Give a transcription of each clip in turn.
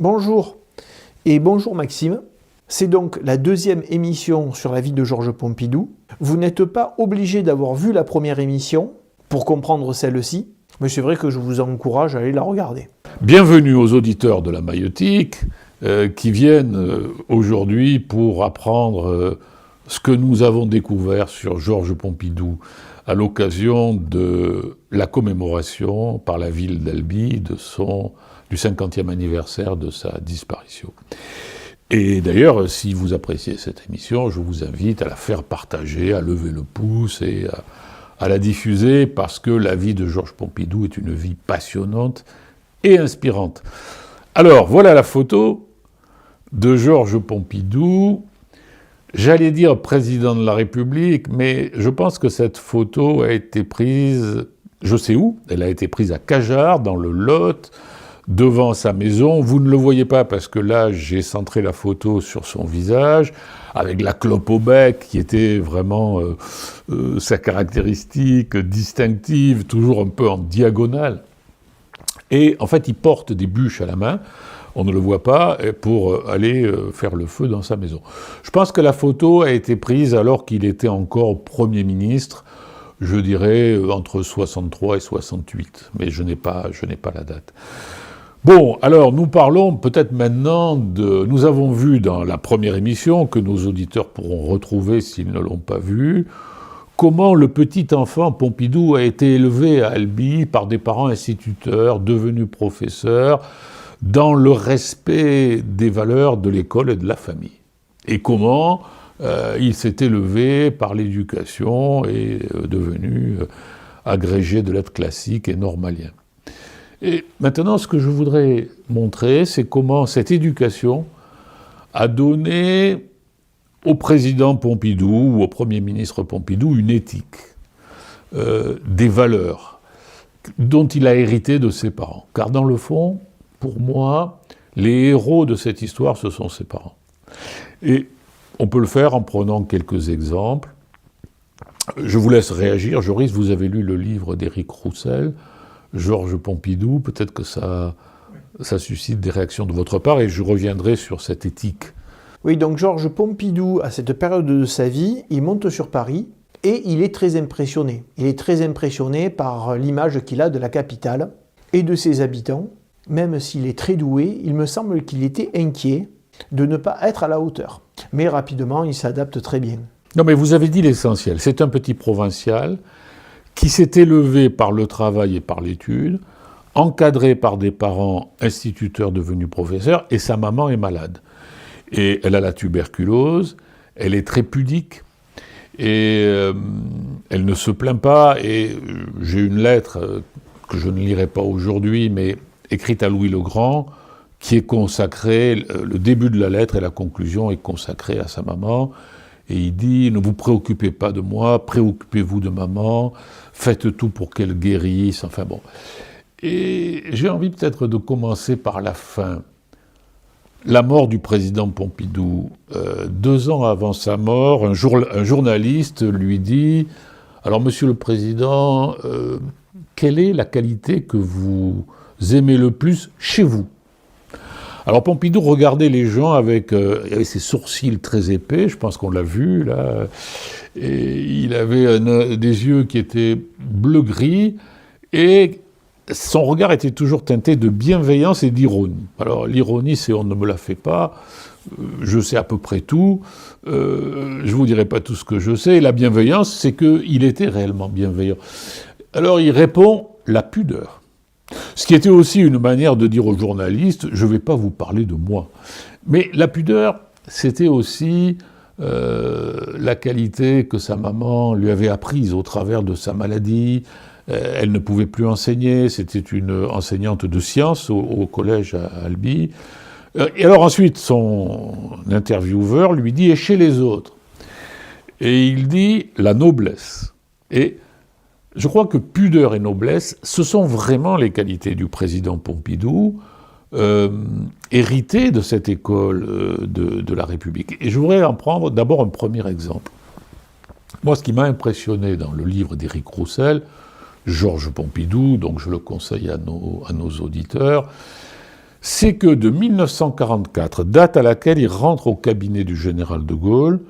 Bonjour et bonjour Maxime. C'est donc la deuxième émission sur la vie de Georges Pompidou. Vous n'êtes pas obligé d'avoir vu la première émission pour comprendre celle-ci, mais c'est vrai que je vous encourage à aller la regarder. Bienvenue aux auditeurs de la Maïeutique qui viennent aujourd'hui pour apprendre ce que nous avons découvert sur Georges Pompidou à l'occasion de la commémoration par la ville d'Albi du 50e anniversaire de sa disparition. Et d'ailleurs, si vous appréciez cette émission, je vous invite à la faire partager, à lever le pouce et à la diffuser, parce que la vie de Georges Pompidou est une vie passionnante et inspirante. Alors, voilà la photo de Georges Pompidou. J'allais dire président de la République, mais je pense que cette photo a été prise, je sais où, elle a été prise à Cajarc, dans le Lot, devant sa maison. Vous ne le voyez pas parce que là, j'ai centré la photo sur son visage, avec la clope au bec, qui était vraiment sa caractéristique distinctive, toujours un peu en diagonale. Et en fait, il porte des bûches à la main, on ne le voit pas, pour aller faire le feu dans sa maison. Je pense que la photo a été prise alors qu'il était encore Premier ministre, je dirais entre 63 et 68, mais je n'ai pas la date. Bon, alors nous parlons peut-être maintenant Nous avons vu dans la première émission, que nos auditeurs pourront retrouver s'ils ne l'ont pas vu, comment le petit enfant Pompidou a été élevé à Albi par des parents instituteurs, devenus professeurs, dans le respect des valeurs de l'école et de la famille. Et comment il s'est élevé par l'éducation et devenu agrégé de lettres classiques et normalien. Et maintenant, ce que je voudrais montrer, c'est comment cette éducation a donné au président Pompidou ou au Premier ministre Pompidou une éthique, des valeurs dont il a hérité de ses parents. Car dans le fond, pour moi, les héros de cette histoire, ce sont ses parents. Et on peut le faire en prenant quelques exemples. Je vous laisse réagir. Joris, vous avez lu le livre d'Éric Roussel, Georges Pompidou, peut-être que ça suscite des réactions de votre part, et je reviendrai sur cette éthique. Oui, donc Georges Pompidou, à cette période de sa vie, il monte sur Paris et il est très impressionné. Il est très impressionné par l'image qu'il a de la capitale et de ses habitants. Même s'il est très doué, il me semble qu'il était inquiet de ne pas être à la hauteur. Mais rapidement, il s'adapte très bien. Non, mais vous avez dit l'essentiel. C'est un petit provincial qui s'est élevé par le travail et par l'étude, encadré par des parents instituteurs devenus professeurs, et sa maman est malade. Et elle a la tuberculose, elle est très pudique, et elle ne se plaint pas, et j'ai une lettre que je ne lirai pas aujourd'hui, mais écrite à Louis le Grand, qui est consacrée, le début de la lettre et la conclusion est consacrée à sa maman, et il dit « Ne vous préoccupez pas de moi, préoccupez-vous de maman, faites tout pour qu'elle guérisse », enfin bon. Et j'ai envie peut-être de commencer par la fin. La mort du président Pompidou. 2 ans avant sa mort, un journaliste lui dit « Alors, monsieur le président, quelle est la qualité que vous aimez le plus chez vous ?» Alors Pompidou regardait les gens avec ses sourcils très épais, je pense qu'on l'a vu là, et il avait des yeux qui étaient bleu-gris, et son regard était toujours teinté de bienveillance et d'ironie. Alors l'ironie, c'est « on ne me la fait pas », je sais à peu près tout, je vous dirai pas tout ce que je sais, et la bienveillance, c'est qu'il était réellement bienveillant. Alors il répond « la pudeur ». Ce qui était aussi une manière de dire aux journalistes « je ne vais pas vous parler de moi ». Mais la pudeur, c'était aussi la qualité que sa maman lui avait apprise au travers de sa maladie. Elle ne pouvait plus enseigner, c'était une enseignante de sciences au collège à Albi. Et alors ensuite, son intervieweur lui dit « et chez les autres ?» Et il dit « la noblesse ». Et je crois que pudeur et noblesse, ce sont vraiment les qualités du président Pompidou, héritées de cette école de la République. Et je voudrais en prendre d'abord un premier exemple. Moi, ce qui m'a impressionné dans le livre d'Éric Roussel, Georges Pompidou, donc je le conseille à nos auditeurs, c'est que de 1944, date à laquelle il rentre au cabinet du général de Gaulle,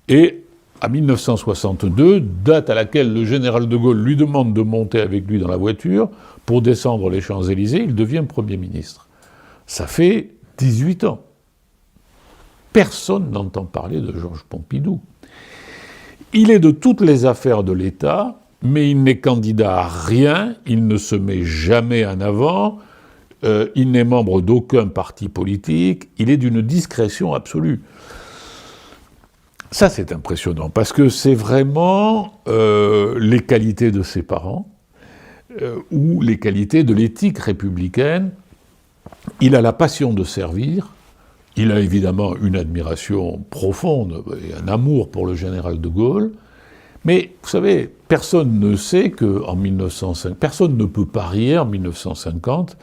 et à 1962, date à laquelle le général de Gaulle lui demande de monter avec lui dans la voiture pour descendre les Champs-Élysées, il devient Premier ministre. Ça fait 18 ans. Personne n'entend parler de Georges Pompidou. Il est de toutes les affaires de l'État, mais il n'est candidat à rien, il ne se met jamais en avant, il n'est membre d'aucun parti politique, il est d'une discrétion absolue. Ça, c'est impressionnant, parce que c'est vraiment les qualités de ses parents, ou les qualités de l'éthique républicaine. Il a la passion de servir, il a évidemment une admiration profonde et un amour pour le général de Gaulle, mais vous savez, personne ne sait qu'en 1950, personne ne peut parier en 1950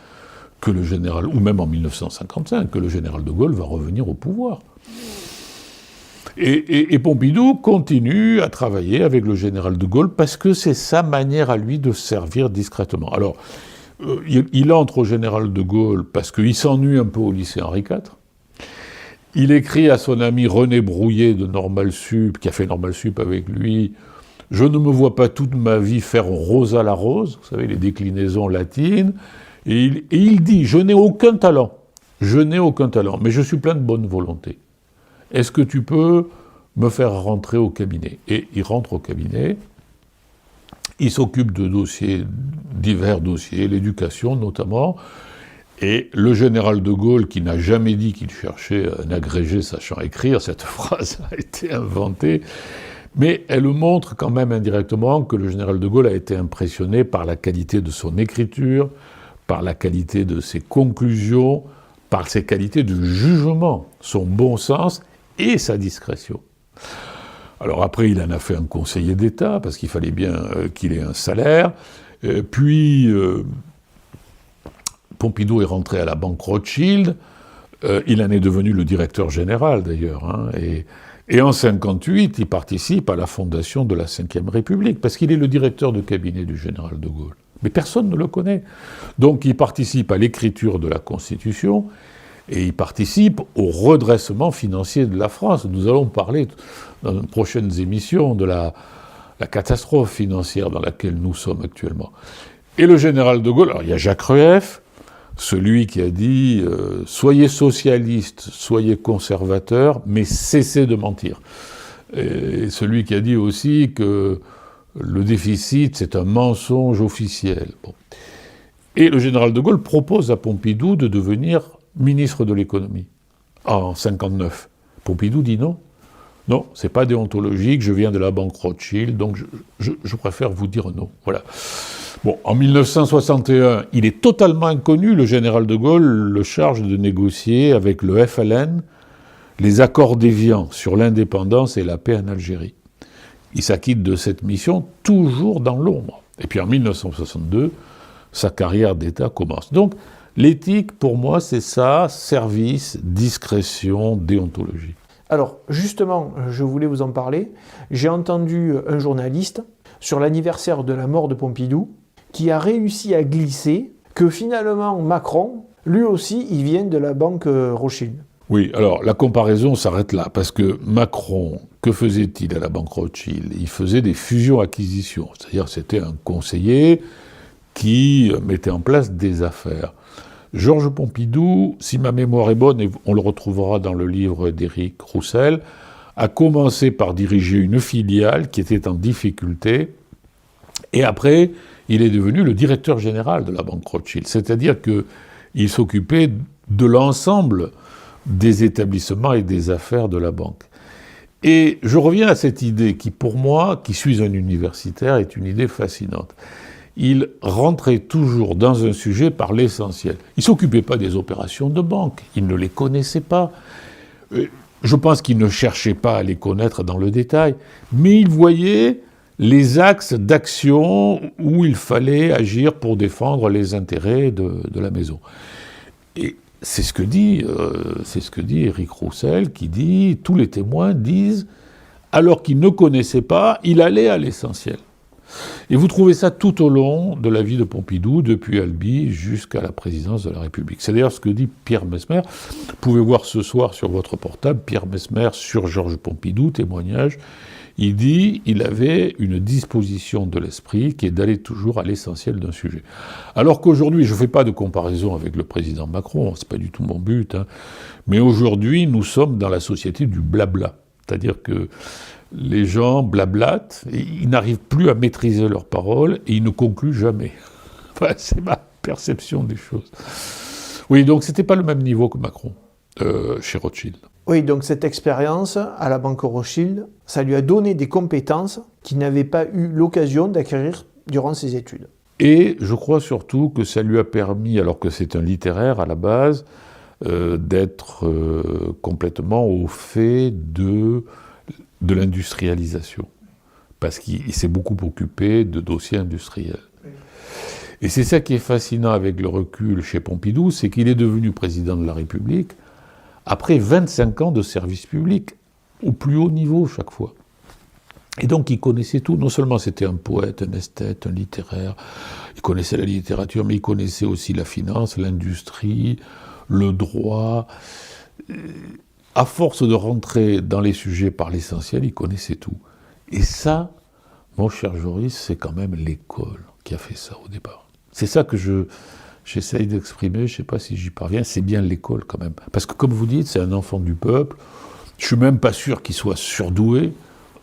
que le général, ou même en 1955, que le général de Gaulle va revenir au pouvoir. Et Pompidou continue à travailler avec le général de Gaulle parce que c'est sa manière à lui de servir discrètement. Alors, il entre au général de Gaulle parce qu'il s'ennuie un peu au lycée Henri IV. Il écrit à son ami René Brouillet de Normal Sup, qui a fait Normal Sup avec lui, « Je ne me vois pas toute ma vie faire Rosa la rose », vous savez, les déclinaisons latines, et il dit « Je n'ai aucun talent, mais je suis plein de bonne volonté. Est-ce que tu peux me faire rentrer au cabinet ?» Et il rentre au cabinet, il s'occupe de dossiers, divers dossiers, l'éducation notamment, et le général de Gaulle, qui n'a jamais dit qu'il cherchait un agrégé sachant écrire, cette phrase a été inventée, mais elle montre quand même indirectement que le général de Gaulle a été impressionné par la qualité de son écriture, par la qualité de ses conclusions, par ses qualités de jugement, son bon sens et sa discrétion. Alors après, il en a fait un conseiller d'État, parce qu'il fallait bien qu'il ait un salaire, puis Pompidou est rentré à la Banque Rothschild, il en est devenu le directeur général d'ailleurs, hein, et en 1958, il participe à la fondation de la Ve République, parce qu'il est le directeur de cabinet du général de Gaulle. Mais personne ne le connaît. Donc il participe à l'écriture de la Constitution, et il participe au redressement financier de la France. Nous allons parler dans de prochaines émissions de la catastrophe financière dans laquelle nous sommes actuellement. Et le général de Gaulle, alors il y a Jacques Rueff, celui qui a dit « Soyez socialiste, soyez conservateur, mais cessez de mentir ». Et celui qui a dit aussi que le déficit, c'est un mensonge officiel. Bon. Et le général de Gaulle propose à Pompidou de devenir ministre de l'économie en 1959. Pompidou dit non. Non, c'est pas déontologique, je viens de la Banque Rothschild, donc je préfère vous dire non. Voilà. Bon, en 1961, il est totalement inconnu, le général de Gaulle le charge de négocier avec le FLN les accords d'Évian sur l'indépendance et la paix en Algérie. Il s'acquitte de cette mission toujours dans l'ombre. Et puis en 1962, sa carrière d'État commence. Donc, l'éthique, pour moi, c'est ça, service, discrétion, déontologie. Alors, justement, je voulais vous en parler. J'ai entendu un journaliste, sur l'anniversaire de la mort de Pompidou, qui a réussi à glisser que finalement, Macron, lui aussi, il vient de la Banque Rothschild. Oui, alors, la comparaison s'arrête là, parce que Macron, que faisait-il à la Banque Rothschild ? Il faisait des fusions-acquisitions, c'est-à-dire c'était un conseiller qui mettait en place des affaires. Georges Pompidou, si ma mémoire est bonne, et on le retrouvera dans le livre d'Éric Roussel, a commencé par diriger une filiale qui était en difficulté, et après, il est devenu le directeur général de la Banque Rothschild, c'est-à-dire qu'il s'occupait de l'ensemble des établissements et des affaires de la banque. Et je reviens à cette idée qui, pour moi, qui suis un universitaire, est une idée fascinante. Il rentrait toujours dans un sujet par l'essentiel. Il ne s'occupait pas des opérations de banque, il ne les connaissait pas. Je pense qu'il ne cherchait pas à les connaître dans le détail, mais il voyait les axes d'action où il fallait agir pour défendre les intérêts de la maison. Et c'est ce que dit Éric Roussel, qui dit, tous les témoins disent, alors qu'il ne connaissait pas, il allait à l'essentiel. Et vous trouvez ça tout au long de la vie de Pompidou, depuis Albi jusqu'à la présidence de la République. C'est d'ailleurs ce que dit Pierre Messmer. Vous pouvez voir ce soir sur votre portable, Pierre Messmer sur Georges Pompidou, témoignage. Il dit il avait une disposition de l'esprit qui est d'aller toujours à l'essentiel d'un sujet. Alors qu'aujourd'hui, je ne fais pas de comparaison avec le président Macron, c'est pas du tout mon but, hein, mais aujourd'hui, nous sommes dans la société du blabla. C'est-à-dire que les gens blablatent, ils n'arrivent plus à maîtriser leurs paroles et ils ne concluent jamais. Enfin, c'est ma perception des choses. Oui, donc c'était pas le même niveau que Macron, chez Rothschild. Oui, donc cette expérience à la Banque Rothschild, ça lui a donné des compétences qu'il n'avait pas eu l'occasion d'acquérir durant ses études. Et je crois surtout que ça lui a permis, alors que c'est un littéraire à la base, d'être complètement au fait de l'industrialisation. Parce qu'il s'est beaucoup occupé de dossiers industriels. Et c'est ça qui est fascinant avec le recul chez Pompidou, c'est qu'il est devenu président de la République après 25 ans de service public, au plus haut niveau chaque fois. Et donc il connaissait tout, non seulement c'était un poète, un esthète, un littéraire, il connaissait la littérature, mais il connaissait aussi la finance, l'industrie, le droit. À force de rentrer dans les sujets par l'essentiel, il connaissait tout. Et ça, mon cher Joris, c'est quand même l'école qui a fait ça au départ. C'est ça que j'essaye d'exprimer, je ne sais pas si j'y parviens, c'est bien l'école quand même. Parce que comme vous dites, c'est un enfant du peuple, je ne suis même pas sûr qu'il soit surdoué,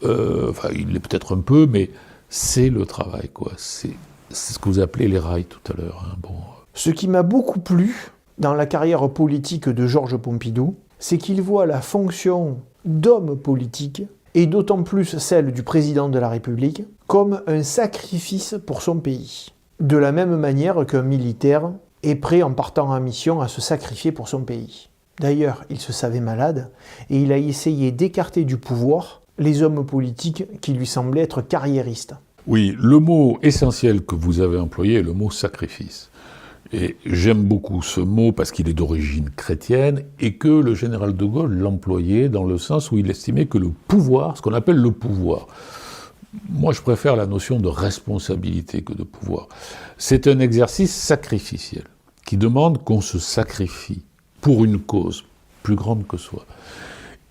enfin il l'est peut-être un peu, mais c'est le travail, quoi. C'est ce que vous appelez les rails tout à l'heure. Hein. Bon. Ce qui m'a beaucoup plu dans la carrière politique de Georges Pompidou, c'est qu'il voit la fonction d'homme politique, et d'autant plus celle du président de la République, comme un sacrifice pour son pays. De la même manière qu'un militaire est prêt en partant en mission à se sacrifier pour son pays. D'ailleurs, il se savait malade, et il a essayé d'écarter du pouvoir les hommes politiques qui lui semblaient être carriéristes. Oui, le mot essentiel que vous avez employé est le mot sacrifice. Et j'aime beaucoup ce mot parce qu'il est d'origine chrétienne et que le général de Gaulle l'employait dans le sens où il estimait que le pouvoir, ce qu'on appelle le pouvoir, moi je préfère la notion de responsabilité que de pouvoir, c'est un exercice sacrificiel qui demande qu'on se sacrifie pour une cause plus grande que soi.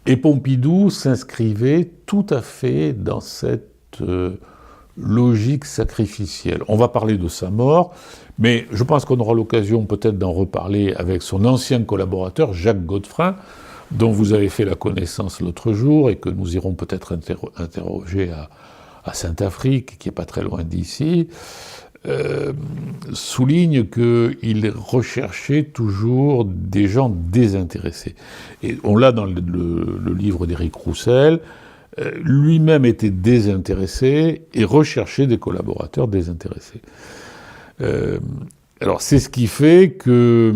Et Pompidou s'inscrivait tout à fait dans cette logique sacrificielle. On va parler de sa mort, mais je pense qu'on aura l'occasion peut-être d'en reparler avec son ancien collaborateur, Jacques Godefroy, dont vous avez fait la connaissance l'autre jour et que nous irons peut-être interroger à Saint-Afrique, qui n'est pas très loin d'ici, souligne qu'il recherchait toujours des gens désintéressés. Et on l'a dans le livre d'Éric Roussel, lui-même était désintéressé et recherchait des collaborateurs désintéressés. Alors c'est ce qui fait que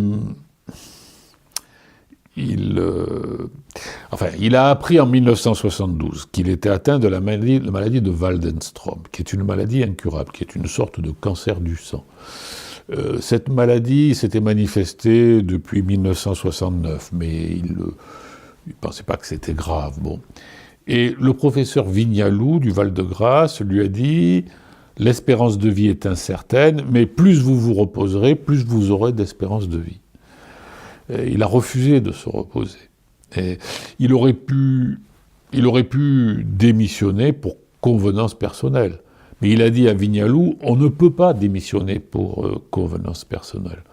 il a appris en 1972 qu'il était atteint de la maladie de Waldenstrom, qui est une maladie incurable, qui est une sorte de cancer du sang. Cette maladie s'était manifestée depuis 1969, mais il ne pensait pas que c'était grave. Bon. Et le professeur Vignalou du Val-de-Grâce lui a dit « L'espérance de vie est incertaine, mais plus vous vous reposerez, plus vous aurez d'espérance de vie. » Il a refusé de se reposer. Et il aurait pu démissionner pour convenance personnelle. Mais il a dit à Vignalou, on ne peut pas démissionner pour convenance personnelle.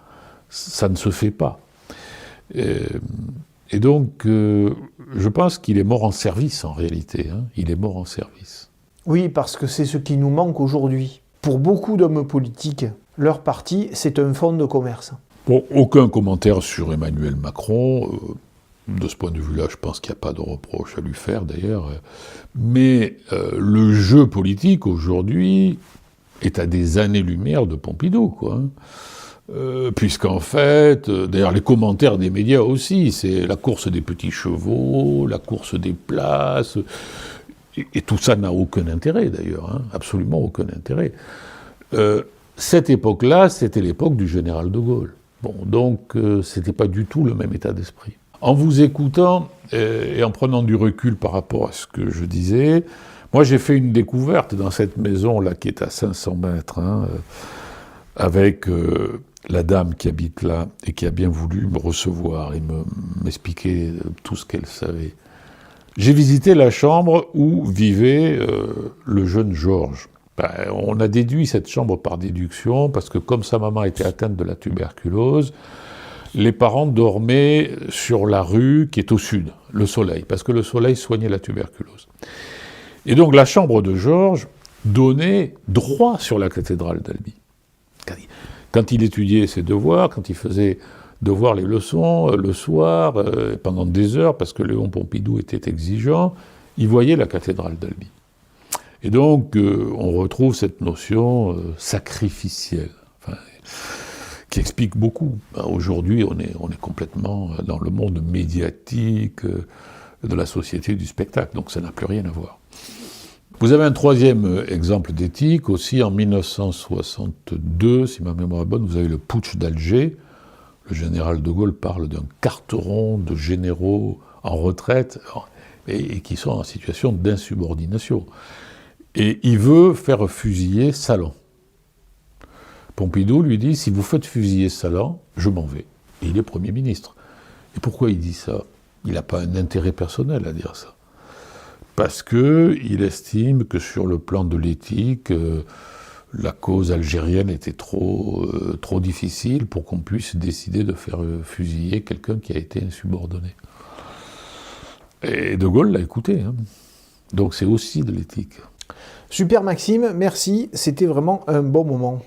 Ça ne se fait pas. Et donc, je pense qu'il est mort en service, en réalité. Hein. Il est mort en service. Oui, parce que c'est ce qui nous manque aujourd'hui. Pour beaucoup d'hommes politiques, leur parti, c'est un fonds de commerce. Bon, aucun commentaire sur Emmanuel Macron. De ce point de vue-là, je pense qu'il n'y a pas de reproche à lui faire, d'ailleurs. Mais le jeu politique, aujourd'hui, est à des années-lumière de Pompidou, quoi. Puisqu'en fait, d'ailleurs les commentaires des médias aussi, c'est la course des petits chevaux, la course des places, et tout ça n'a aucun intérêt d'ailleurs, hein, absolument aucun intérêt. Cette époque-là, c'était l'époque du général de Gaulle. Bon, donc c'était pas du tout le même état d'esprit. En vous écoutant et en prenant du recul par rapport à ce que je disais, Moi, j'ai fait une découverte dans cette maison-là, qui est à 500 mètres, avec la dame qui habite là, et qui a bien voulu me recevoir et m'expliquer tout ce qu'elle savait. J'ai visité la chambre où vivait le jeune Georges. On a déduit cette chambre par déduction, parce que comme sa maman était atteinte de la tuberculose, les parents dormaient sur la rue qui est au sud, le Soleil, parce que le Soleil soignait la tuberculose. Et donc la chambre de Georges donnait droit sur la cathédrale d'Albi. Quand il étudiait ses devoirs, quand il faisait devoir les leçons le soir, pendant des heures, parce que Léon Pompidou était exigeant, il voyait la cathédrale d'Albi. Et donc, on retrouve cette notion sacrificielle, qui explique beaucoup. Aujourd'hui, on est complètement dans le monde médiatique de la société du spectacle, donc ça n'a plus rien à voir. Vous avez un troisième exemple d'éthique, aussi en 1962, si ma mémoire est bonne, vous avez le putsch d'Alger. Le général de Gaulle parle d'un carteron de généraux en retraite et qui sont en situation d'insubordination. Et il veut faire fusiller Salan. Pompidou lui dit, si vous faites fusiller Salan, je m'en vais. Et il est Premier ministre. Et pourquoi il dit ça? Il n'a pas un intérêt personnel à dire ça. Parce qu'il estime que sur le plan de l'éthique, la cause algérienne était trop difficile pour qu'on puisse décider de faire fusiller quelqu'un qui a été insubordonné. Et de Gaulle l'a écouté. Donc c'est aussi de l'éthique. Super Maxime, merci, c'était vraiment un bon moment.